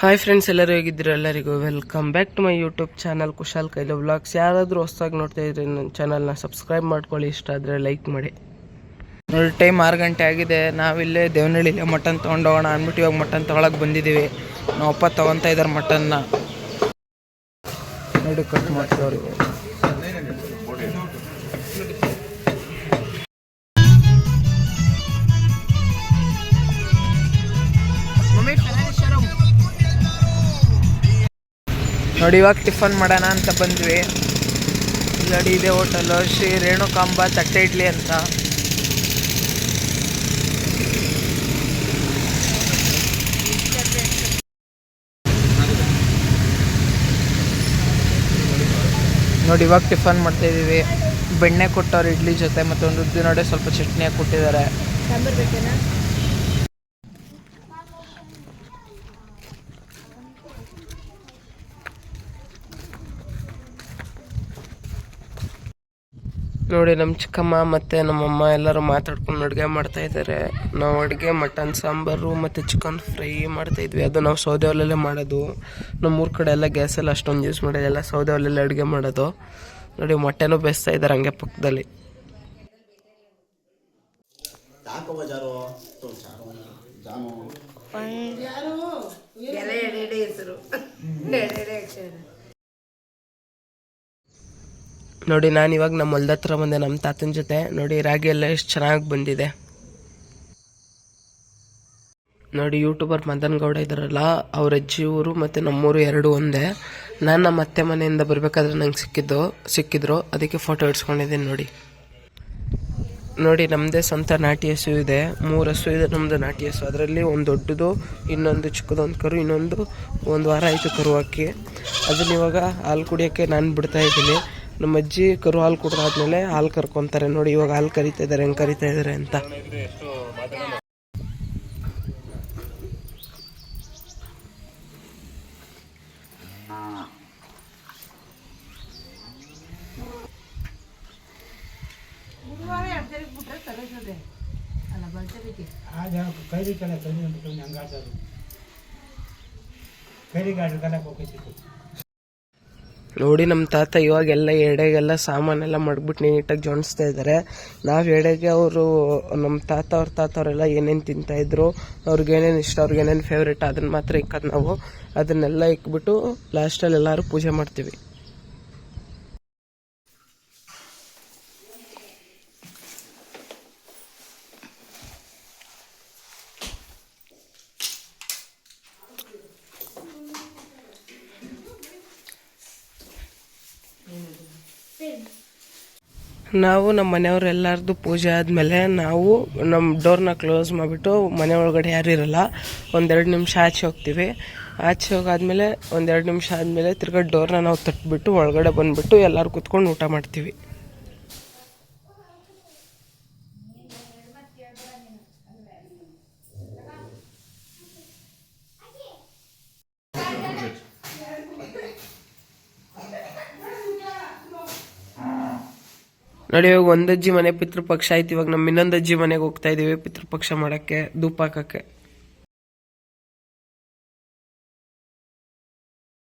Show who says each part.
Speaker 1: Hi friends, ಎಲ್ಲರೂ ಹೇಗಿದ್ದೀರಾ? ಎಲ್ಲರಿಗೂ welcome back to my YouTube channel Kushal ಕೈಲ ವ್ಲಾಗ್ಸ್. ಯಾರಾದರೂ ಹೊಸದಾಗಿ ನೋಡ್ತಾ ಇದ್ರೆ ನನ್ನ ಚಾನಲ್ನ ಸಬ್ಸ್ಕ್ರೈಬ್ ಮಾಡ್ಕೊಳ್ಳಿ, ಇಷ್ಟ ಆದರೆ ಲೈಕ್ ಮಾಡಿ. ನೋಡಿ, ಟೈಮ್ 6 ಗಂಟೆ ಆಗಿದೆ. ನಾವಿಲ್ಲೇ ದೇವನಹಳ್ಳಿಲಿ ಮಟನ್ ತೊಗೊಂಡೋಗೋಣ ಅಂದ್ಬಿಟ್ಟು ಇವಾಗ ಮಟನ್ ತೊಗೊಳಕ್ಕೆ ಬಂದಿದ್ದೀವಿ. ನಾವು ಅಪ್ಪ ತೊಗೊತಾ ಇದ್ದಾರೆ ಮಟನ್ನ. ನೋಡಿ, ಕಟ್ ಮಾಡ್ತೀವ್ರಿ. ನೋಡಿ, ಇವಾಗ ಟಿಫನ್ ಮಾಡೋಣ ಅಂತ ಬಂದ್ವಿ. ನೋಡಿ, ಇದೆ ಹೋಟೆಲು ಶ್ರೀ ರೇಣುಕಾಂಬ ತಟ್ಟೆ ಇಡ್ಲಿ ಅಂತ. ನೋಡಿ, ಇವಾಗ ಟಿಫನ್ ಮಾಡ್ತಾ ಇದ್ದೀವಿ. ಬೆಣ್ಣೆ ಕೊಟ್ಟವ್ರು ಇಡ್ಲಿ ಜೊತೆ, ಮತ್ತು ಒಂದು ಉದ್ದಿನ ವಡೆ, ಸ್ವಲ್ಪ ಚಟ್ನಿ ಹಾಕಿ ಕೊಟ್ಟಿದ್ದಾರೆ. ನೋಡಿ, ನಮ್ಮ ಚಿಕ್ಕಮ್ಮ ಮತ್ತು ನಮ್ಮಮ್ಮ ಎಲ್ಲರೂ ಮಾತಾಡ್ಕೊಂಡು ಅಡುಗೆ ಮಾಡ್ತಾಯಿದ್ದಾರೆ. ನಾವು ಅಡುಗೆ ಮಟನ್ ಸಾಂಬಾರು ಮತ್ತು ಚಿಕನ್ ಫ್ರೈ ಮಾಡ್ತಾಯಿದ್ವಿ. ಅದು ನಾವು ಸೌದೆ ಒಲೆಯಲ್ಲೇ ಮಾಡೋದು. ನಮ್ಮೂರ ಕಡೆ ಎಲ್ಲ ಗ್ಯಾಸೆಲ್ಲ ಅಷ್ಟೊಂದು ಯೂಸ್ ಮಾಡೋದೆಲ್ಲ ಸೌದೆ ಒಲೆಯಲ್ಲೇ ಅಡುಗೆ ಮಾಡೋದು. ನೋಡಿ, ಮೊಟ್ಟೆನೂ ಬೇಯಿಸ್ತಾ ಇದ್ದಾರೆ ಹಂಗೆ ಪಕ್ಕದಲ್ಲಿ. ನೋಡಿ, ನಾನು ಇವಾಗ ನಮ್ಮ ಹೊಲ್ದ ಹತ್ರ ಬಂದೆ ನಮ್ಮ ತಾತನ ಜೊತೆ. ನೋಡಿ, ರಾಗಿ ಎಲ್ಲ ಎಷ್ಟು ಚೆನ್ನಾಗಿ ಬಂದಿದೆ. ನೋಡಿ, ಯೂಟ್ಯೂಬರ್ ಮದನ್ ಗೌಡ ಇದ್ದಾರಲ್ಲ, ಅವ್ರ ಅಜ್ಜಿ ಊರು ಮತ್ತು ನಮ್ಮೂರು ಎರಡು ಒಂದೇ. ನಾನು ನಮ್ಮ ಅತ್ತೆ ಮನೆಯಿಂದ ಬರಬೇಕಾದ್ರೆ ನಂಗೆ ಸಿಕ್ಕಿದ್ರು, ಅದಕ್ಕೆ ಫೋಟೋ ಇಡ್ಸ್ಕೊಂಡಿದ್ದೀನಿ. ನೋಡಿ, ನಮ್ಮದೇ ಸ್ವಂತ ನಾಟಿ ಹಸು ಇದೆ. 3 ಹಸು ಇದೆ ನಮ್ಮದು ನಾಟಿ ಹಸು. ಅದರಲ್ಲಿ ಒಂದು ದೊಡ್ಡದು, ಇನ್ನೊಂದು ಚಿಕ್ಕದೊಂದು ಕರು, ಇನ್ನೊಂದು 1 ವಾರ ಆಯಿತು ಕರು ಹಾಕಿ. ಅದನ್ನ ಇವಾಗ ಹಾಲು ಕುಡಿಯೋಕ್ಕೆ ನಾನು ಬಿಡ್ತಾ ಇದ್ದೀನಿ. ನಮ್ಮ ಅಜ್ಜಿ ಕರು ಹಾಲು ಕುಡಿದಾದ್ಮೇಲೆ ಹಾಲು ಕರ್ಕೊತಾರೆ. ನೋಡಿ, ಇವಾಗ ಹಾಲು ಕರಿತಾ ಇದ್ದಾರೆ, ಹೆಂಗೆ ಕರಿತಾ ಇದ್ದಾರೆ ಅಂತ. ನೋಡಿ, ನಮ್ಮ ತಾತ ಇವಾಗೆಲ್ಲ ಎಡೆಗೆಲ್ಲ ಸಾಮಾನೆಲ್ಲ ಮಡಗ್ಬಿಟ್ಟು ನೀಟಾಗಿ ಜೋಡಿಸ್ತಾ ಇದ್ದಾರೆ. ನಾವು ಎಡೆಗೆ ನಮ್ಮ ತಾತವರೆಲ್ಲ ಏನೇನು ತಿಂತಾಯಿದ್ರು, ಅವ್ರಿಗೇನೇನು ಇಷ್ಟ, ಅವ್ರಿಗೇನೇನು ಫೇವ್ರೇಟ್, ಅದನ್ನು ಮಾತ್ರ ಇಕ್ಕೋದು ನಾವು. ಅದನ್ನೆಲ್ಲ ಇಕ್ಬಿಟ್ಟು ಲಾಸ್ಟಲ್ಲಿ ಎಲ್ಲರೂ ಪೂಜೆ ಮಾಡ್ತೀವಿ. ನಾವು ನಮ್ಮ ಮನೆಯವ್ರು ಎಲ್ಲರದ್ದು ಪೂಜೆ ಆದಮೇಲೆ ನಾವು ನಮ್ಮ ಡೋರ್ನ ಕ್ಲೋಸ್ ಮಾಡಿಬಿಟ್ಟು ಮನೆ ಒಳಗಡೆ ಯಾರು ಇರಲ್ಲ, 1-2 ನಿಮಿಷ ಆಚೆ ಹೋಗ್ತೀವಿ. ಆಚೆ ಹೋಗಾದ್ಮೇಲೆ 1-2 ನಿಮಿಷ ಆದಮೇಲೆ ತಿರ್ಗಾ ಡೋರ್ನ ನಾವು ತಟ್ಬಿಟ್ಟು ಒಳಗಡೆ ಬಂದುಬಿಟ್ಟು ಎಲ್ಲರೂ ಕುತ್ಕೊಂಡು ಊಟ ಮಾಡ್ತೀವಿ. ನೋಡಿ, ಇವಾಗ 1 ಅಜ್ಜಿ ಮನೆ ಪಿತೃಪಕ್ಷ ಆಯ್ತು. ಇವಾಗ ನಮ್ಮ ಇನ್ನೊಂದು ಅಜ್ಜಿ ಮನೆಗೆ ಹೋಗ್ತಾ ಇದ್ದೀವಿ ಪಿತೃಪಕ್ಷ ಮಾಡೋಕ್ಕೆ, ಧೂಪ ಹಾಕೋಕ್ಕೆ.